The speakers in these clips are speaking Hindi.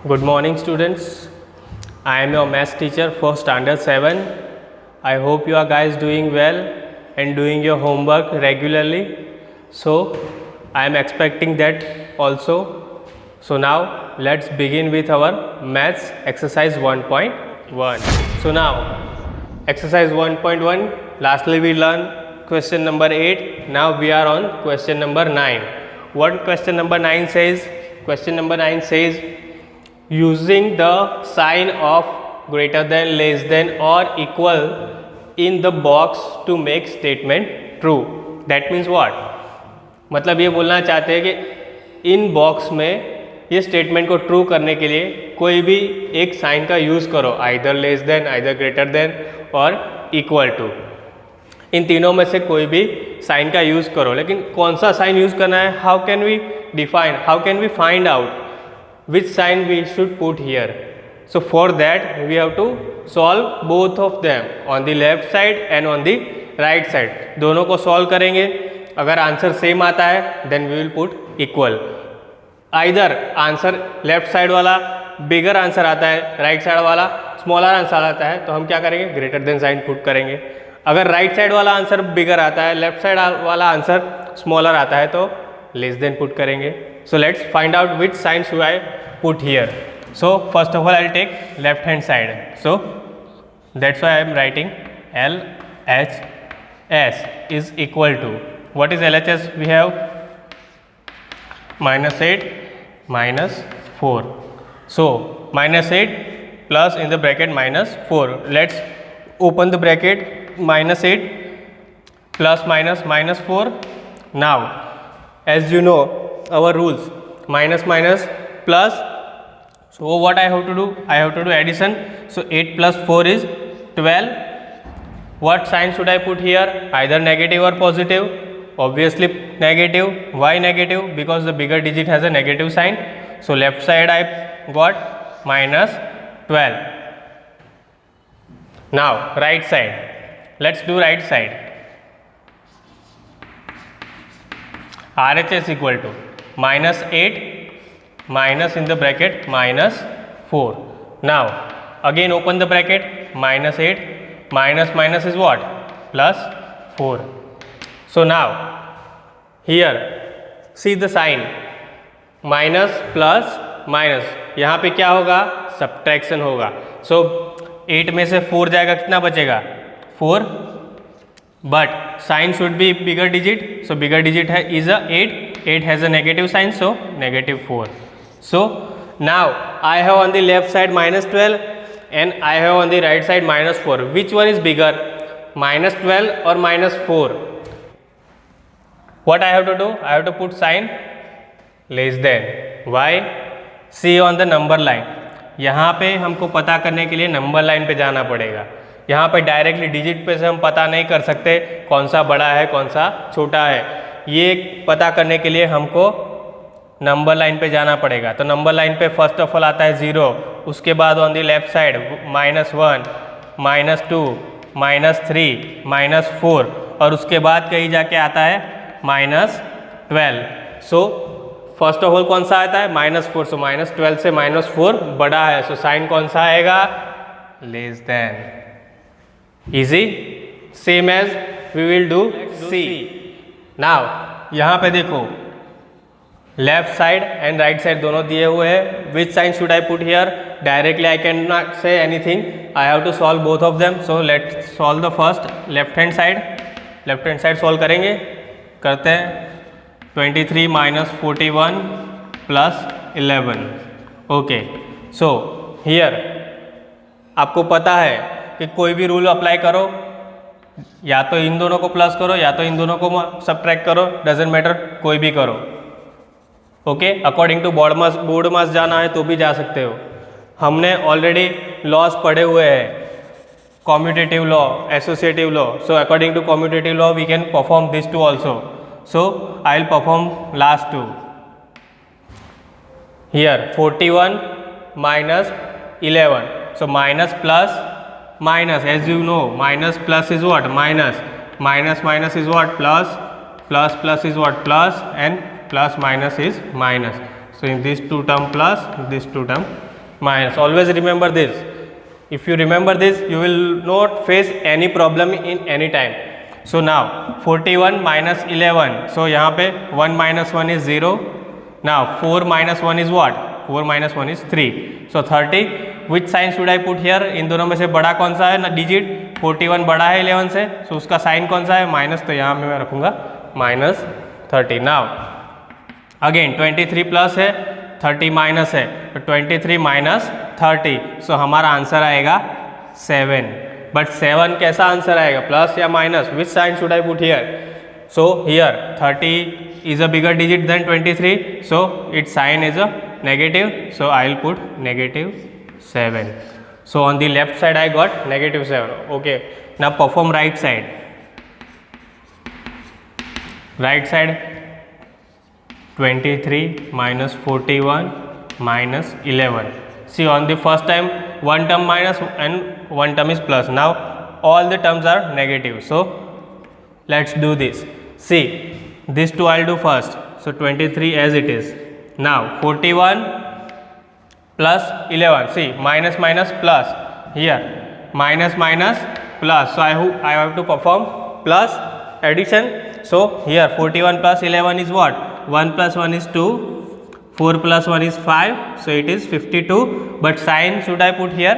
Good morning, students. I am your maths teacher for standard 7. I hope you are guys doing well and doing your homework regularly. So I am expecting that also. So now let's begin with our maths exercise 1.1. So now exercise 1.1, lastly we learned question number 8. Now we are on question number 9. What question number 9 says? Question number 9 says using the sign of greater than, less than or equal in the box to make statement true. That means what? मतलब ये बोलना चाहते हैं कि इन बॉक्स में ये स्टेटमेंट को ट्रू करने के लिए कोई भी एक साइन का यूज़ करो, either less than, either greater than और इक्वल टू. इन तीनों में से कोई भी साइन का यूज़ करो. लेकिन कौन सा साइन यूज़ करना है? How can we define, how can we find out which sign we should put here? So for that we have to solve both of them, on the left side and on the right side. दोनों को solve करेंगे. अगर आंसर सेम आता है then we will put equal. Either answer left side वाला बिगर आंसर आता है, राइट साइड वाला स्मॉलर आंसर आता है, तो हम क्या करेंगे? ग्रेटर देन साइन पुट करेंगे. अगर राइट साइड वाला आंसर बिगर आता है, लेफ्ट साइड वाला आंसर स्मॉलर आता है, तो लेस देन पुट करेंगे. So let's find out which sign should I put here. So first of all I'll take left hand side. So that's why I am writing LHS is equal to, what is LHS? We have minus 8 minus 4. So minus 8 plus in the bracket minus 4. Let's open the bracket. Minus 8 plus minus minus 4. Now as you know our rules, minus minus plus, so what I have to do? I have to do addition. So 8 plus 4 is 12. What sign should I put here? Either negative or positive. Obviously negative. Why negative? Because the bigger digit has a negative sign. So left side I got minus 12. Now right side, let's do right side. RHS equal to minus 8 minus in the bracket minus 4. Now again open the bracket, minus 8 minus minus is what? Plus 4. So now here see the sign, minus plus minus, यहाँ पे क्या होगा? सब्ट्रैक्शन होगा. So 8 में से 4 जाएगा, कितना बचेगा? 4. But sign should be bigger digit. So bigger digit is a 8. 8 has a negative sign, so negative 4. So now I have on the left side minus 12 and I have on the right side minus 4. Which one is bigger? Minus 12 or minus 4? What I have to do? I have to put sign less than. Why? See on the number line. यहाँ पे हमको पता करने के लिए नंबर लाइन पे जाना पड़ेगा. यहाँ पे डायरेक्टली डिजिट पे से हम पता नहीं कर सकते कौन सा बड़ा है कौन सा छोटा है. ये पता करने के लिए हमको नंबर लाइन पे जाना पड़ेगा. तो नंबर लाइन पे फर्स्ट ऑफ ऑल आता है 0, उसके बाद on the left side minus 1 minus 2 minus 3 minus 4 और उसके बाद कहीं जाके आता है minus 12. So first of all कौन सा आता है? minus 4. सो minus 12 से minus 4 बड़ा है, सो साइन कौन सा आएगा? Less than. Easy, same as we will do C. Now यहाँ पे देखो left side and right side दोनों दिए हुए हैं. Which sign should I put here? Directly I can not say anything, I have to solve both of them. So let's solve the first left hand side. Left hand side solve करेंगे. करते हैं. 23 minus 41 plus 11. Okay, so here आपको पता है कि कोई भी रूल अप्लाई करो, या तो इन दोनों को प्लस करो या तो इन दोनों को सब्ट्रैक्ट करो, डजेंट मैटर, कोई भी करो. ओके, अकॉर्डिंग टू बोर्ड मास जाना है तो भी जा सकते हो. हमने ऑलरेडी लॉस पढ़े हुए हैं, commutative law, associative law. So according to commutative law we can perform this two also. So I will perform last two. Here 41 minus 11. So minus plus minus, as you know minus plus is what? Minus. Minus minus is what? Plus. Plus plus is what? Plus. And plus minus is minus. So in these two term plus, these two term minus. Always remember this. If you remember this, you will not face any problem in any time. So now 41 minus 11. So यहाँ पे 1 minus 1 is 0. Now 4 minus 1 is what? 4 minus 1 is 3. So 30. Which sign should I put here? इन दोनों में से बड़ा कौन सा है ना डिजिट? 41 बड़ा है 11 से, so उसका साइन कौन सा है? माइनस. तो यहाँ मैं रखूँगा माइनस 30. नाउ अगेन 23 प्लस है, 30 माइनस है, तो 23 माइनस 30. सो हमारा आंसर आएगा 7. बट 7 कैसा आंसर आएगा, प्लस या minus? Which sign should I put here? So here 30 is a bigger digit than 23, so its sign is a negative, so I will put -7. So on the left side I got -7. Okay, now perform right side. Right side 23 minus 41 minus 11. See, on the first time one term minus and one term is plus. Now all the terms are negative. So let's do this. See, these two I'll do first. So 23 as it is. Now 41 plus 11. See, minus minus plus. Here minus minus plus. So I have to perform plus addition. So here 41 plus 11 is what? 1 plus 1 is 2. 4 plus 1 is 5. So it is 52. But sign should I put here?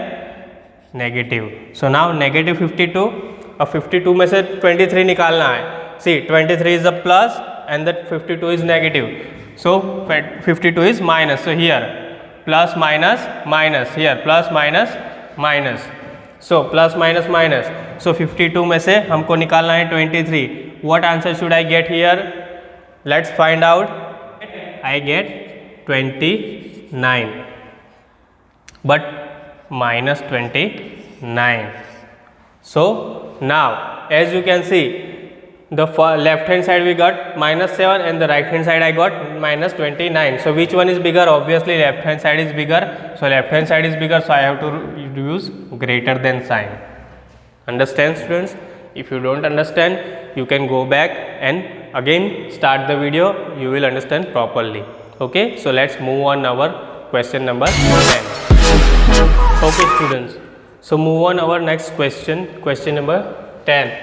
Negative. So now negative 52. अब 52 में से 23 निकालना है. See, 23 is a plus and that 52 is negative. So 52 is minus. So here plus minus minus. Here plus minus minus. So plus minus minus. So 52 में से हमको निकालना है 23. What answer should I get here? Let's find out. I get 29. But minus 29. So now as you can see, the left hand side we got -7 and the right hand side I got -29. So which one is bigger? Obviously left hand side is bigger. So left hand side is bigger, so I have to use greater than sign. Understand, students? If you don't understand, you can go back and again start the video. You will understand properly. Okay, so let's move on our question number 10. Okay students, so move on our next question number 10.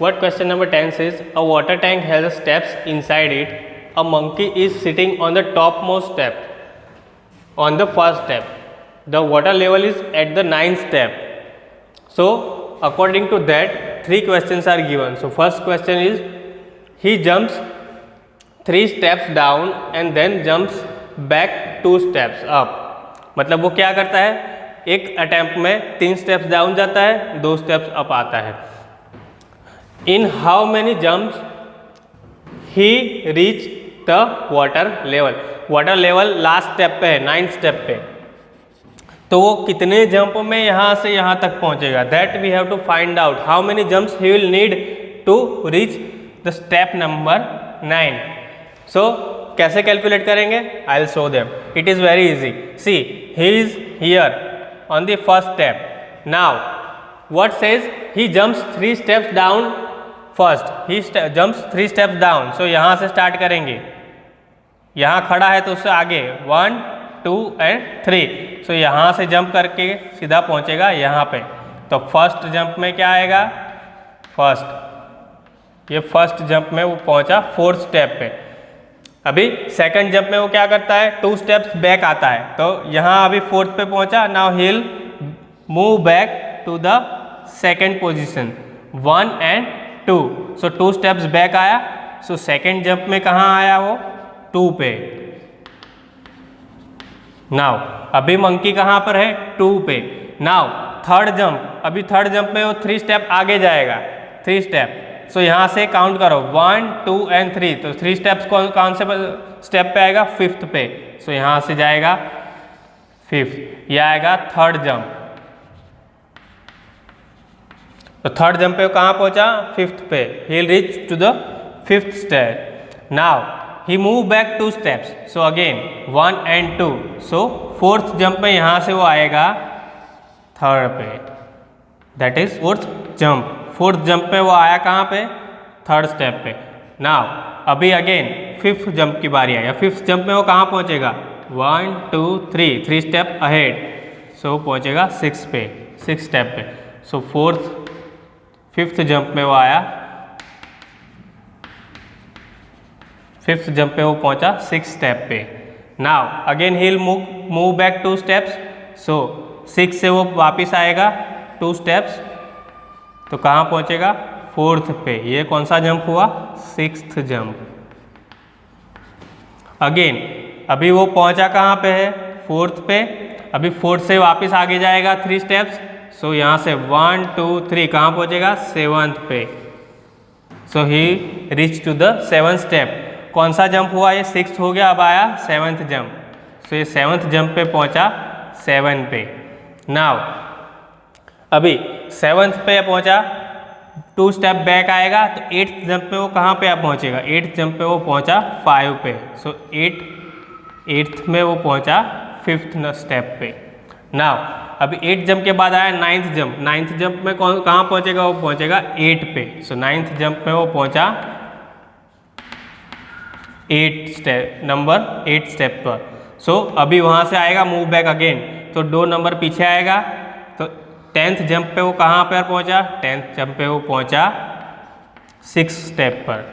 What question number 10 says? A water tank has steps inside it. A monkey is sitting on the topmost step. On the first step, the water level is at the 9th step. So according to that, 3 questions are given. So first question is, he jumps 3 steps down and then jumps back 2 steps up. मतलब वो क्या करता है, एक अटेम्प्ट में 3 स्टेप्स डाउन जाता है, 2 स्टेप्स अप आता है. In how many jumps he reached the water level? Water level last step पे है, 9th स्टेप पे. तो वो कितने जंप में यहाँ से यहाँ तक पहुँचेगा? That we have to find out. How many jumps he will need to reach the step number 9. So कैसे कैलकुलेट करेंगे? I will show them. It is very easy. See, he is here on the first step. Now what says? he jumps 3 steps down first. he jumps 3 steps down. so यहाँ से स्टार्ट करेंगे. यहाँ खड़ा है तो उससे आगे 1 2 and 3. so यहाँ से जंप करके सीधा पहुँचेगा यहाँ पे. तो फर्स्ट जंप में क्या आएगा? ये फर्स्ट जंप में वो पहुँचा 4th स्टेप पे. अभी सेकंड जंप में वो क्या करता है? 2 स्टेप्स बैक आता है. तो यहाँ अभी 4th पे पहुँचा. Now he will move back to the second position 1 and 2. So 2 steps back आया. सो सेकेंड जंप में कहाँ आया वो? 2 पे. नाउ अभी मंकी कहाँ पर है? 2 पे. नाउ थर्ड जंप, अभी थर्ड जंप में वो 3 स्टेप आगे जाएगा. 3 स्टेप. सो यहाँ से काउंट करो 1 2 and 3. तो 3 स्टेप्स कौन से स्टेप पे आएगा? 5th पे. सो यहाँ से जाएगा 5th. यह आएगा थर्ड जंप. तो थर्ड जंप पे कहाँ पहुँचा? 5th पे. He will reach to the 5th step. Now he move back 2 steps. So again 1 and 2. So 4th jump में यहाँ से वो आएगा थर्ड पे. That is 4th jump. 4th jump में वो आया कहाँ पे? थर्ड स्टेप पे. नाउ अभी अगेन 5th जंप की बारी है. 5th जंप में वो कहाँ पहुँचेगा? 1 2 3 स्टेप अहेड. सो वो पहुँचेगा 6 पे, 6 स्टेप पे। सो फिफ्थ जंप में वो आया, फिफ्थ जंप पे वो पहुंचा 6 स्टेप पे। Now again he will move back 2 steps. So 6 से वो वापस आएगा 2 स्टेप्स, तो कहाँ पहुंचेगा 4th पे। ये कौन सा जंप हुआ, 6th जंप। अगेन अभी वो पहुंचा कहाँ पे है, 4th पे। अभी 4th से वापस आगे जाएगा 3 स्टेप्स। सो यहाँ से 1 2 3 कहाँ पहुंचेगा, 7th पे। So he reach to the 7th step. कौन सा जंप हुआ, ये 6th हो गया, अब आया 7th जंप। सो ये 7th जंप पे पहुंचा 7 पे। नाउ अभी 7th पे पहुंचा, 2 स्टेप बैक आएगा तो 8th जंप पे वो कहाँ पे आप पहुंचेगा, 8th जंप पे वो पहुंचा 5 पे। सो 8th में वो पहुंचा 5th स्टेप पे। नाउ अभी 8th जंप के बाद आया 9th जंप। 9th जंप में कहाँ पहुंचेगा, वो पहुंचेगा 8 पे। सो 9th जंप में वो पहुंचा 8 स्टेप, नंबर 8 स्टेप पर। सो अभी वहाँ से आएगा मूव बैक अगेन, तो 2 नंबर पीछे आएगा। तो 10th जंप पे वो कहाँ पर पहुँचा, 10th जंप पे वो पहुँचा 6 स्टेप पर।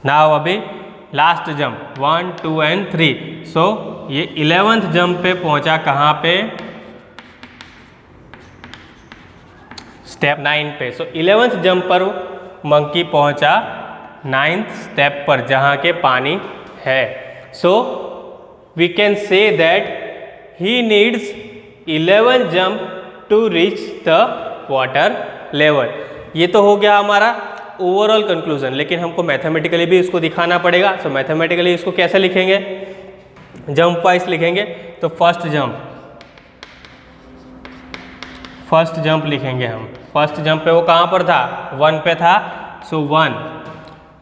नाउ अभी लास्ट जंप 1 2 एंड 3। सो ये 11th जंप पे पहुँचा कहाँ पे, स्टेप 9 पे। सो 11th जंप पर मंकी पहुँचा 9th स्टेप पर, जहाँ के पानी है। So we can say that he needs 11 jump to reach the water level. ये तो हो गया हमारा ओवरऑल कंक्लूजन, लेकिन हमको मैथमेटिकली भी इसको दिखाना पड़ेगा। सो मैथमेटिकली इसको कैसे लिखेंगे, जंप वाइज लिखेंगे। तो फर्स्ट जंप लिखेंगे हम। फर्स्ट जंप पे वो कहाँ पर था, 1 पे था। सो 1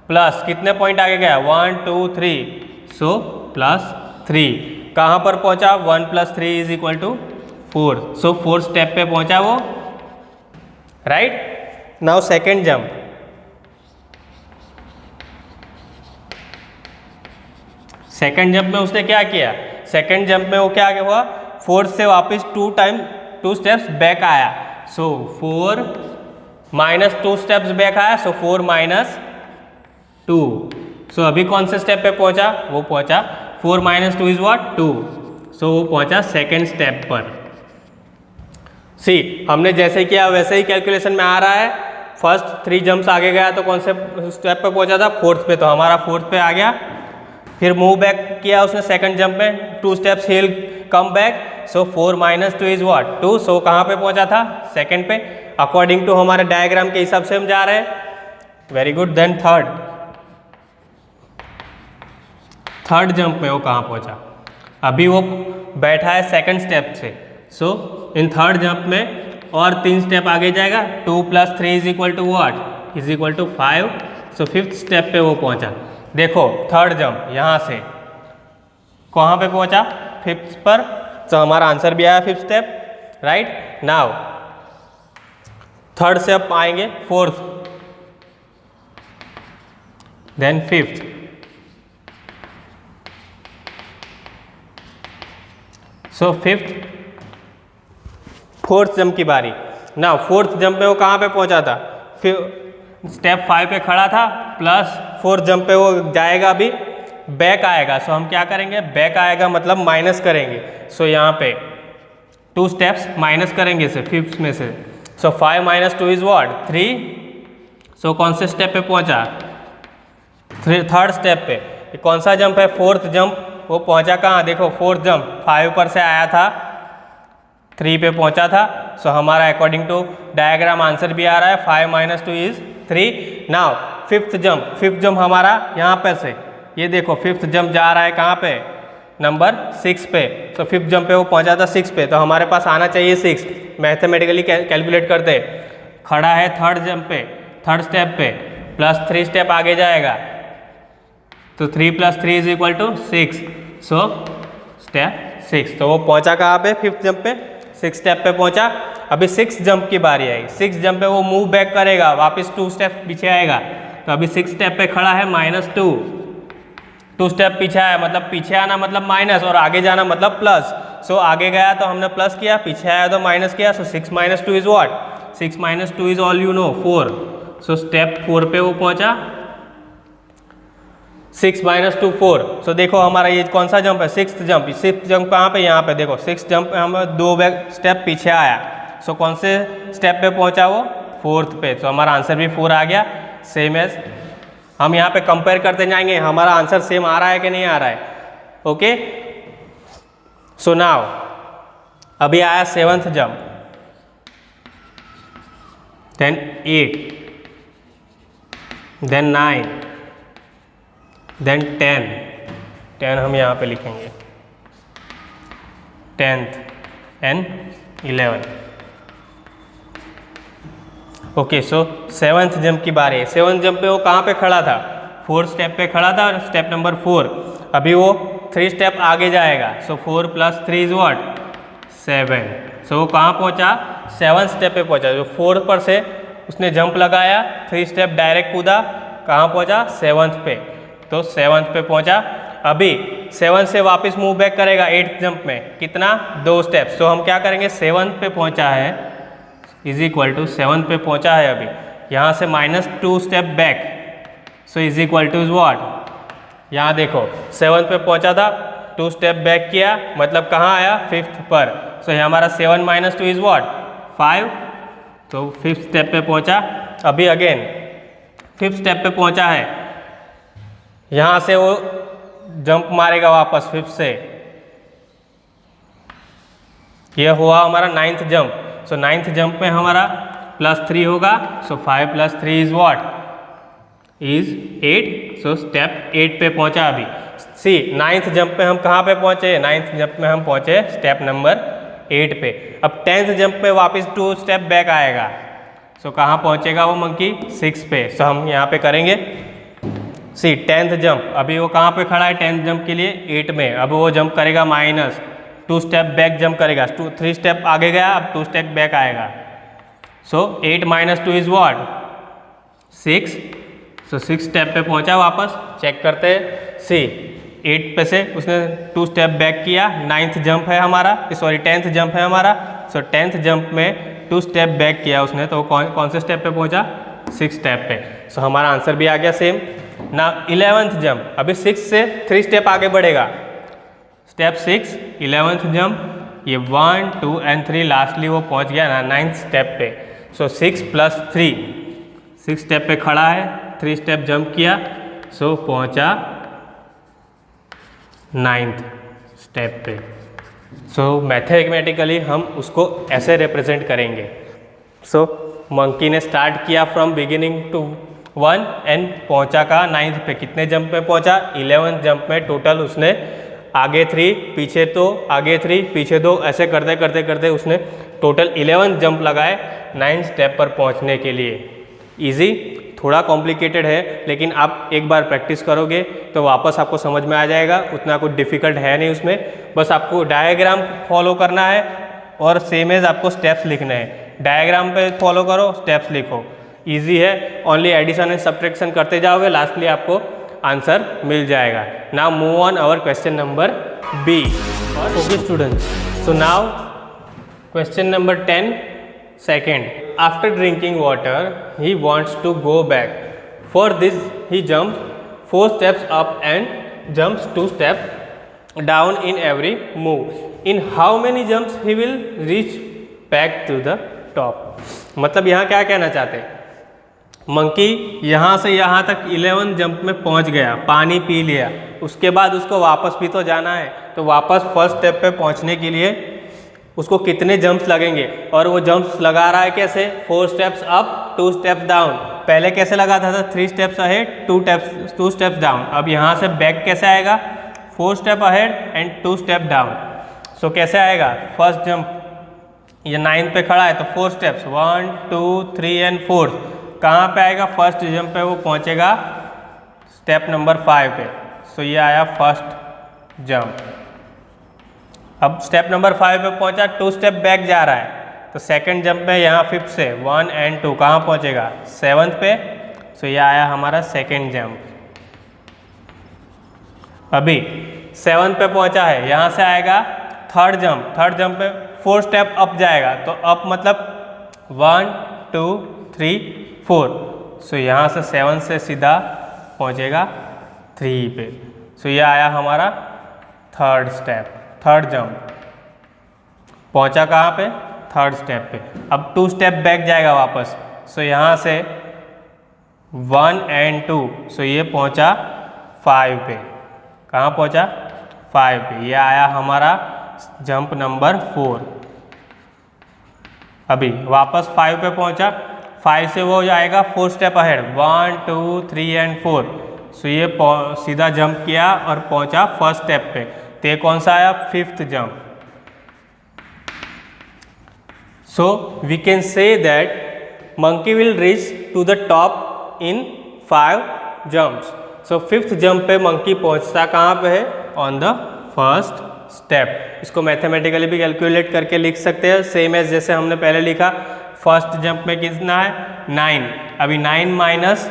प्लस कितने पॉइंट आगे गया, 1 2 3। सो प्लस 3 कहाँ पर पहुँचा, 1 + 3 = 4। सो 4 स्टेप पे पहुँचा वो, right. Now second jump, second jump में उसने क्या किया, सेकेंड जंप में वो क्या हुआ, 4 से वापस 2 स्टेप्स बैक आया। सो 4 - 2 स्टेप्स बैक आया। सो 4 - 2। सो अभी कौन से स्टेप पे पहुंचा, वो पहुंचा 4 - 2 = 2। सो वो पहुंचा सेकेंड स्टेप पर। सी हमने जैसे किया वैसे ही कैलकुलेशन में आ रहा है। फर्स्ट 3 जंप्स आगे गया तो कौन से स्टेप पे पहुंचा था, 4th पे। तो हमारा 4th पे आ गया। फिर मूव बैक किया उसने सेकंड जंप में, 2 स्टेप्स ही कम बैक। सो 4 - 2 = 2। सो कहाँ पे पहुंचा था, सेकंड पे। अकॉर्डिंग टू हमारे डायग्राम के हिसाब से हम जा रहे हैं। Very good. Then third jump में वो कहाँ पहुंचा, अभी वो बैठा है सेकंड स्टेप से। सो इन थर्ड जंप में और 3 स्टेप आगे जाएगा, 2 + 3 = what, = 5। सो 5th स्टेप पे वो पहुंचा। देखो थर्ड जंप यहाँ से कहाँ पे पहुंचा, 5th पर। तो हमारा आंसर भी आया 5th step, right. Now third से अब आएंगे 4th, देन 5th। सो 4th जंप की बारी। नाउ 4th जंप में वो कहाँ पे पहुंचा था, फिर स्टेप 5 पे खड़ा था, प्लस 4th जंप पे वो जाएगा, अभी बैक आएगा। सो हम क्या करेंगे, बैक आएगा मतलब माइनस करेंगे। सो यहाँ पे 2 स्टेप्स माइनस करेंगे इसे 5th में से। सो 5 - 2 = what, 3। सो कौन से स्टेप पे पहुँचा, थर्ड स्टेप पे। ये कौन सा जंप है, 4th जंप। वो पहुँचा कहाँ, देखो 4th जंप 5 पर से आया था, 3 पे पहुँचा था। सो हमारा अकॉर्डिंग टू डायग्राम आंसर भी आ रहा है, 5 - 2 = 3। नाउ 5th जंप हमारा यहाँ पे से, ये देखो 5th जंप जा रहा है कहाँ पे, नंबर 6 पे। तो 5th जंप पे वो पहुँचा था 6 पे, तो हमारे पास आना चाहिए 6। मैथमेटिकली कैलकुलेट करते, खड़ा है थर्ड जंप पे, थर्ड स्टेप पे, प्लस 3 स्टेप आगे जाएगा। तो 3 + 3 = 6। So step 6। तो वो पहुँचा कहाँ पे, 5th जंप पे, 6 स्टेप पे पहुँचा। अभी 6th जंप की बारी आई। 6th जंप पे वो मूव बैक करेगा, वापस 2 स्टेप पीछे आएगा। तो अभी 6 स्टेप पे खड़ा है, -2 स्टेप पीछे आया, मतलब पीछे आना मतलब माइनस और आगे जाना मतलब प्लस। सो आगे गया तो हमने प्लस किया, पीछे आया तो माइनस किया। सो 6 minus 2 is what? 6 minus 2 is all you know 4। So step 4 पे वो पहुंचा। 6 माइनस 2 4। सो देखो हमारा ये कौन सा जंप है? Sixth jump. सिक्स्थ जंप कहाँ पे? यहाँ पे देखो सिक्स्थ जंप पे हम 2 स्टेप पीछे आया। सो कौन से स्टेप पे पहुंचा वो? 4th पे। तो हमारा आंसर भी 4 आ गया, सेम एज। हम यहाँ पे कंपेयर करते जाएंगे हमारा आंसर सेम आ रहा है कि नहीं आ रहा है। ओके, सो नाउ अभी आया 7th jump, then 8, then 9, then 10। 10 हम यहाँ पे लिखेंगे, 10th and 11। Okay, so 7th jump की बारी है। 7th जंप पे वो कहाँ पे खड़ा था? 4th स्टेप पे खड़ा था, स्टेप नंबर 4। अभी वो 3 स्टेप आगे जाएगा। सो 4 + 3 इज व्हाट? 7। सो वो कहाँ पहुँचा? 7th स्टेप पे पहुँचा। जो 4 पर से उसने जंप लगाया, 3 स्टेप डायरेक्ट कूदा, कहाँ पहुँचा? 7th पे। तो 7th पे पहुँचा। अभी 7 से वापस मूव बैक करेगा 8th जंप में, कितना? 2 स्टेप। सो हम क्या करेंगे? 7th पे पहुँचा है इज इक्वल टू 7th पे पहुँचा है, अभी यहाँ से -2 step back. So is equal two is what? यहाँ देखो 7th पे पहुँचा था, 2 स्टेप बैक किया, मतलब कहाँ आया? 5th पर। सो ये हमारा 7 - 2 इज व्हाट? 5। तो 5th स्टेप पे पहुँचा। अभी अगेन 5th स्टेप पे पहुँचा है, यहाँ से वो जंप मारेगा वापस 5th से। यह हुआ हमारा 9th जंप। सो 9th जंप में हमारा +3 होगा। सो 5 + 3 is what? Is 8। So step 8 पे पहुंचा। अभी सी 9th जंप पे हम कहाँ पे पहुंचे? 9th जंप में हम पहुंचे स्टेप नंबर 8 पे। अब 10th जंप पे वापस 2 स्टेप बैक आएगा। सो कहाँ पहुंचेगा वो मंकी? 6 पे। सो हम यहाँ पे करेंगे सी 10th जंप। अभी वो कहाँ पे खड़ा है 10th जंप के लिए? 8 में। अब वो जंप करेगा -2 स्टेप बैक जंप करेगा। 3 स्टेप आगे गया, अब 2 स्टेप बैक आएगा। सो 8 - 2 इज व्हाट? 6। सो 6 स्टेप पे पहुंचा वापस। चेक करते हैं सी 8 पे से उसने 2 स्टेप बैक किया। 9th जंप है हमारा, सॉरी 10th जंप है हमारा। सो 10th जंप में 2 स्टेप बैक किया उसने, तो कौन से स्टेप पे पहुंचा? 6 स्टेप पे। सो हमारा आंसर भी आ गया सेम ना। 11th जंप, अभी 6 से 3 स्टेप आगे बढ़ेगा। स्टेप 6 11th जंप, ये 1 2 एंड 3 लास्टली वो पहुंच गया ना 9th स्टेप पे। सो 6 + 3, 6 स्टेप पे खड़ा है, 3 स्टेप जंप किया, सो पहुंचा 9th स्टेप पे। सो मैथमेटिकली हम उसको ऐसे रिप्रेजेंट करेंगे। सो मंकी ने स्टार्ट किया फ्रॉम बिगिनिंग टू 1 एंड पहुंचा का 9th पे। कितने जंप में पहुंचा? 11th जंप में। टोटल उसने आगे 3 पीछे 2, आगे 3 पीछे 2, ऐसे करते करते करते उसने टोटल 11 जंप लगाए 9th स्टेप पर पहुंचने के लिए। इजी, थोड़ा कॉम्प्लिकेटेड है, लेकिन आप एक बार प्रैक्टिस करोगे तो वापस आपको समझ में आ जाएगा। उतना कुछ डिफ़िकल्ट है नहीं उसमें, बस आपको डायग्राम फॉलो करना है और सेम एज आपको स्टेप्स लिखने हैं। डायग्राम पे फॉलो करो, स्टेप्स लिखो, ईजी है। ओनली एडिशन एंड सब्ट्रैक्शन करते जाओगे, लास्टली आपको आंसर मिल जाएगा। Now move on our question number B. Okay students, so now question number 10 second. After drinking water he wants to go back. For this he jumps 4 steps up and jumps 2 steps down in every move. In how many jumps he will reach back to the top. मतलब यहाँ क्या कहना चाहते हैं? मंकी यहाँ से यहाँ तक 11 जंप में पहुँच गया, पानी पी लिया, उसके बाद उसको वापस भी तो जाना है। तो वापस फर्स्ट स्टेप पे पहुँचने के लिए उसको कितने जंप्स लगेंगे? और वो जंप्स लगा रहा है कैसे? 4 steps अप 2 steps डाउन। पहले कैसे लगाता था? 3 steps अहेड 2 steps डाउन। अब यहाँ से बैक कैसे आएगा? 4 steps ahead and 2 steps down. So कैसे आएगा? फर्स्ट जंप ये 9 पे खड़ा है तो 4 steps 1 2 3 एंड 4 कहाँ पे आएगा? फर्स्ट जंप पे वो पहुँचेगा स्टेप नंबर 5 पे। सो ये आया फर्स्ट जंप। अब स्टेप नंबर 5 पे पहुँचा, 2 स्टेप बैक जा रहा है, तो सेकंड जंप में यहाँ 5th से 1 एंड 2 कहाँ पहुँचेगा? 7th पे। सो ये आया हमारा सेकंड जंप। अभी 7th पे पहुँचा है, यहाँ से आएगा थर्ड जंप पे 4 स्टेप अप जाएगा, तो अप मतलब 1 2 3 4। सो यहाँ से 7 से सीधा पहुँचेगा 3 पे। सो ये आया हमारा थर्ड स्टेप, थर्ड जंप। पहुँचा कहाँ पे? थर्ड स्टेप पे। अब 2 स्टेप बैक जाएगा वापस। सो यहाँ से 1 और 2, सो ये पहुँचा 5 पे। कहाँ पहुँचा? 5 पे। ये आया हमारा जंप नंबर 4। अभी वापस 5 पे पहुँचा, 5 से वो हो जाएगा 4 स्टेप अहेड, 1 2 3 और 4। सो ये सीधा जंप किया और पहुँचा फर्स्ट स्टेप पे। तो ये कौन सा आया? Fifth jump. So we can say that monkey will reach to the top in 5 jumps. So fifth jump पे monkey पहुंचता कहाँ पे है? On the first step. इसको मैथमेटिकली भी कैलकुलेट करके लिख सकते हैं, सेम एज जैसे हमने पहले लिखा। फर्स्ट जंप में कितना है? 9। अभी 9 माइनस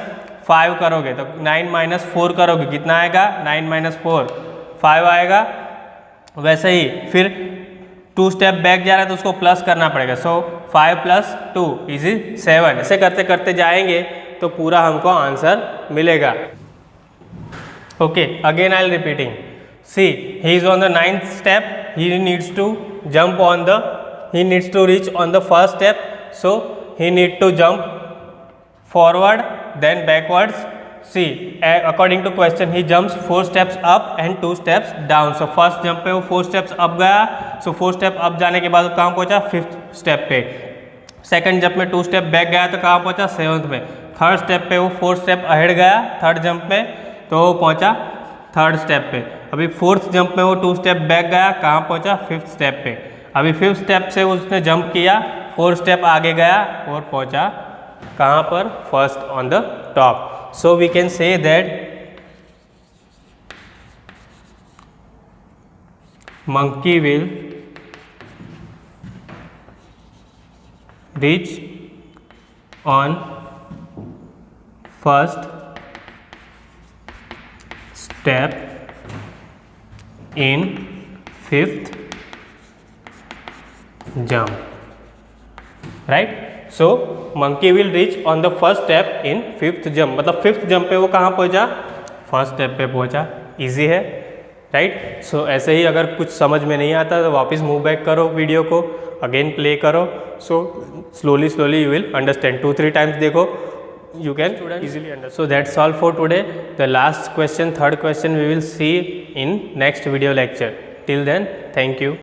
5 करोगे तो 9 माइनस 4 करोगे, कितना आएगा? 9 माइनस 4 5 आएगा। वैसे ही फिर 2 स्टेप बैक जा रहा है तो उसको प्लस करना पड़ेगा। सो 5 + 2 = 7। ऐसे करते करते जाएंगे तो पूरा हमको आंसर मिलेगा। Okay, again I am repeating. See, he is on the 9th step, he needs to jump on the, he needs to reach on the first step, so he need to jump forward then backwards. See, according to question, he jumps 4 steps up and 2 steps down. So first jump पे वो 4 steps up गया, so 4 step up जाने के बाद कहाँ पहुँचा? 5th step पे। सेकंड जंप में 2 step back गया तो कहाँ पहुँचा? 7th में। थर्ड स्टेप पे वो 4 step ahead गया थर्ड जंप में, तो वो पहुँचा थर्ड स्टेप पे। अभी फोर्थ जंप में वो 2 step back गया, कहाँ पहुँचा? 5th step पे। अभी 5th step से उसने जंप किया, 4 step आगे गया और पहुँचा कहाँ पर? First on the top. So we can say that monkey will reach on first step in 5th jump, right? So monkey will reach on the first step in 5th jump, मतलब 5th जंप पे वो कहाँ पहुँचा? फर्स्ट स्टेप पे पहुँचा। इजी है, राइट? सो ऐसे ही अगर कुछ समझ में नहीं आता तो वापस मूव बैक करो, वीडियो को अगेन प्ले करो। So slowly you will understand. 2-3 times देखो, you can easily understand. So that's all for today. The last question, third question, we will see in next video lecture. Till then, thank you.